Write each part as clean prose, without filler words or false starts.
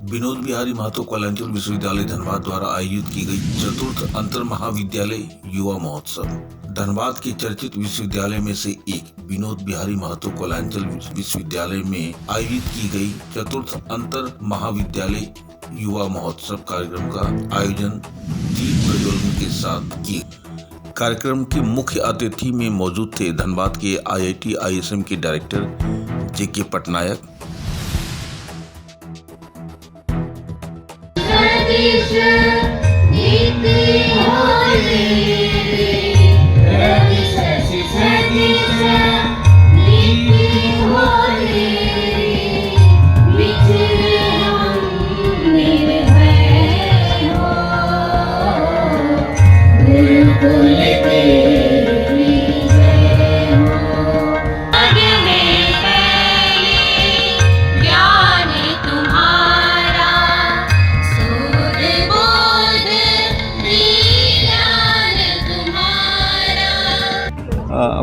विनोद बिहारी महतो कलांचल विश्वविद्यालय धनबाद द्वारा आयोजित की गई चतुर्थ अंतर महाविद्यालय युवा महोत्सव। धनबाद के चर्चित विश्वविद्यालय में से एक विनोद बिहारी महतो कलांचल विश्वविद्यालय में आयोजित की गई चतुर्थ अंतर महाविद्यालय युवा महोत्सव कार्यक्रम का आयोजन दीप प्रज्वलन के साथ किया। कार्यक्रम के मुख्य अतिथि में मौजूद थे धनबाद के IIT ISM के डायरेक्टर JK पटनायक,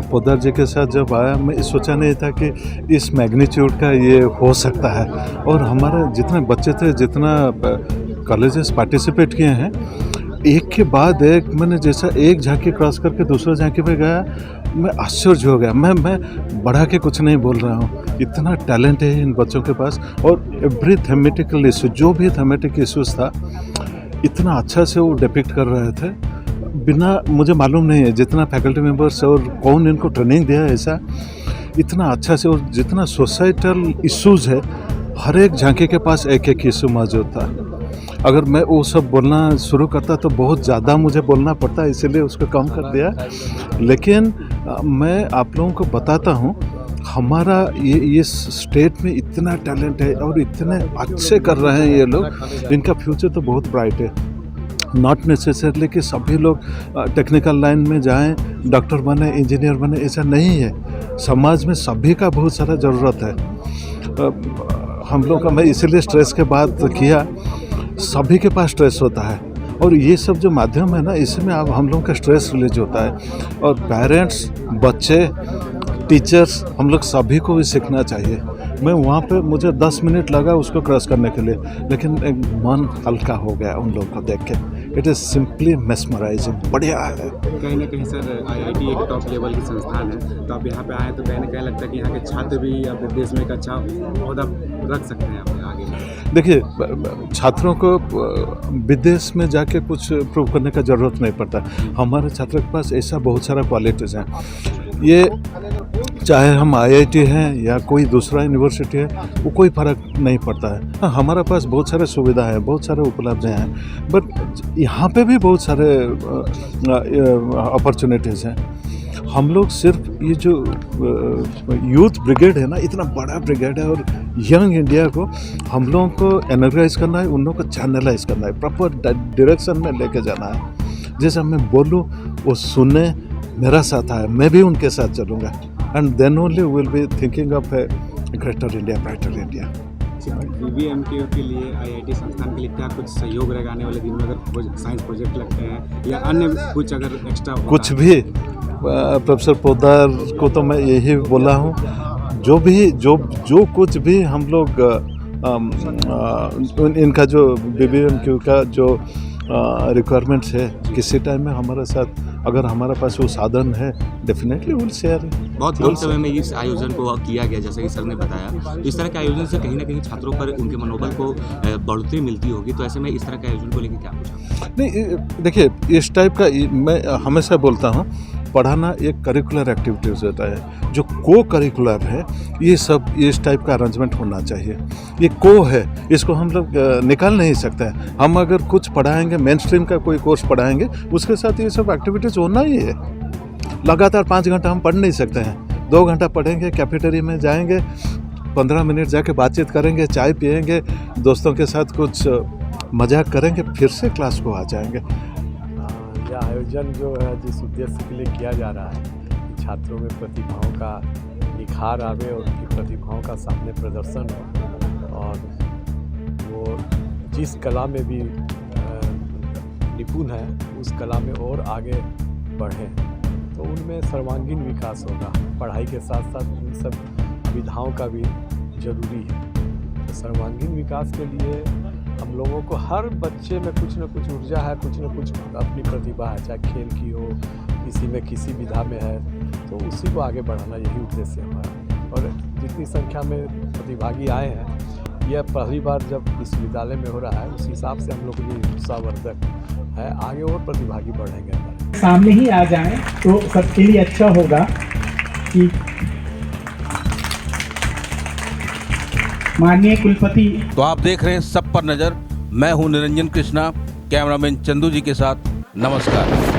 पोद्दार जी के साथ जब आया, मैं सोचा नहीं था कि इस मैग्नीट्यूड का ये हो सकता है। और हमारे जितने बच्चे थे, जितना कॉलेजेस पार्टिसिपेट किए हैं, एक के बाद एक, मैंने जैसा एक झांकी क्रॉस करके दूसरा झांकी पे गया, मैं आश्चर्य हो गया। मैं बढ़ा के कुछ नहीं बोल रहा हूँ, इतना टैलेंट है इन बच्चों के पास। और एवरी थेमेटिकल इशू, जो भी थेमेटिक इशूज़ था, इतना अच्छा से वो डिपिक्ट कर रहे थे। बिना, मुझे मालूम नहीं है जितना फैकल्टी मेंबर्स और कौन इनको ट्रेनिंग दिया है ऐसा, इतना अच्छा से। और जितना सोसाइटल इश्यूज़ है, हर एक झांकी के पास एक एक इशू मौजूद था। अगर मैं वो सब बोलना शुरू करता तो बहुत ज़्यादा मुझे बोलना पड़ता, इसीलिए उसको कम कर दिया। लेकिन मैं आप लोगों को बताता हूँ, हमारा ये स्टेट में इतना टैलेंट है और इतने अच्छे कर रहे हैं ये लोग, इनका फ्यूचर तो बहुत ब्राइट है। नॉट नेसेसरली कि सभी लोग टेक्निकल लाइन में जाएं, डॉक्टर बने, इंजीनियर बने, ऐसा नहीं है। समाज में सभी का बहुत सारा ज़रूरत है। हम लोग का, मैं इसीलिए स्ट्रेस के बात किया, सभी के पास स्ट्रेस होता है। और ये सब जो माध्यम है ना, इसमें अब हम लोग का स्ट्रेस रिलीज होता है। और पेरेंट्स, बच्चे, टीचर्स, हम लोग सभी को भी सीखना चाहिए। मैं वहाँ पे, मुझे 10 मिनट लगा उसको क्रॉस करने के लिए, लेकिन एक मन हल्का हो गया उन लोगों को देख के। इट इज़ सिंपली मेस्मराइजिंग, बढ़िया है। कहीं ना कहीं सर, IIT एक टॉप लेवल की संस्थान है, तो आप यहाँ पे आए तो कहीं ना कहीं लगता है कि यहाँ के छात्र भी अब देश में एक अच्छा ओहदा रख सकते हैं अपने आगे। देखिए, छात्रों को विदेश में जाके कुछ प्रूव करने का ज़रूरत नहीं पड़ता। हमारे छात्रों के पास ऐसा बहुत सारा क्वालिटीज़ हैं। ये चाहे हम IIT हैं या कोई दूसरा यूनिवर्सिटी है, वो कोई फ़र्क नहीं पड़ता है। हाँ, हमारे पास बहुत सारे सुविधा है, बहुत सारे उपलब्ध हैं, बट यहाँ पे भी बहुत सारे अपॉर्चुनिटीज़ हैं। हम लोग सिर्फ ये जो यूथ ब्रिगेड है ना, इतना बड़ा ब्रिगेड है, और यंग इंडिया को हम लोगों को एनर्जाइज करना है, उन लोगों को चैनलाइज करना है, प्रॉपर डायरेक्शन में लेके जाना है। जैसे मैं बोलूँ वो सुने, मेरा साथ आए, मैं भी उनके साथ चलूँगा, and then only will be thinking of a greater India, brighter India. BBMTU के लिए IIT संस्थान के लिए क्या कुछ सहयोग रहेगा आने वाले दिनों में, अगर साइंस प्रोजेक्ट लगते हैं या अन्य कुछ अगर एक्स्ट्रा कुछ भी? प्रोफेसर पोद्दार को तो मैं यही बोला हूँ, जो कुछ भी हम लोग इनका जो BBMTU का जो रिक्वायरमेंट्स है, किसी टाइम में हमारे साथ, अगर हमारे पास वो साधन है, डेफिनेटली विल शेयर। बहुत कम समय में इस आयोजन को किया गया, जैसे कि सर ने बताया। तो इस तरह के आयोजन से कहीं ना कहीं छात्रों पर उनके मनोबल को बढ़ोतरी मिलती होगी, तो ऐसे में इस तरह के आयोजन को लेकर क्या पूछा? नहीं, देखिए, इस टाइप का मैं हमेशा बोलता हूँ, पढ़ाना एक करिकुलर एक्टिविटीज़ होता है। जो को करिकुलर है, ये सब इस टाइप का अरेंजमेंट होना चाहिए। ये को है, इसको हम लोग निकाल नहीं सकते हैं। हम अगर कुछ पढ़ाएंगे, मेन स्ट्रीम का कोई कोर्स पढ़ाएंगे, उसके साथ ये सब एक्टिविटीज़ होना ही है। लगातार 5 घंटा हम पढ़ नहीं सकते हैं। 2 घंटा पढ़ेंगे, कैफेटेरिया में जाएंगे, 15 मिनट जाके बातचीत करेंगे, चाय पिएंगे, दोस्तों के साथ कुछ मजाक करेंगे, फिर से क्लास को आ जाएंगे। यह आयोजन जो है, जिस उद्देश्य के लिए किया जा रहा है, छात्रों में प्रतिभाओं का निखार आवे और उनकी प्रतिभाओं का सामने प्रदर्शन हो, और वो जिस कला में भी निपुण है, उस कला में और आगे बढ़ें, तो उनमें सर्वांगीण विकास होगा। पढ़ाई के साथ साथ इन सब विधाओं का भी जरूरी है। तो सर्वांगीण विकास के लिए हम लोगों को हर बच्चे में कुछ न कुछ ऊर्जा है, कुछ न कुछ अपनी प्रतिभा है, चाहे खेल की हो, किसी में किसी विधा में है, तो उसी को आगे बढ़ाना यही उद्देश्य है हमारा। और जितनी संख्या में प्रतिभागी आए हैं, यह पहली बार जब विश्वविद्यालय में हो रहा है, उस हिसाब से हम लोग को ये उत्साहवर्धक है। आगे और प्रतिभागी बढ़ेंगे हमारे सामने ही आ जाएं तो सबके लिए अच्छा होगा कि माननीय कुलपति। तो आप देख रहे हैं सब पर नजर। मैं हूं निरंजन कृष्णा, कैमरामैन चंदू जी के साथ। नमस्कार।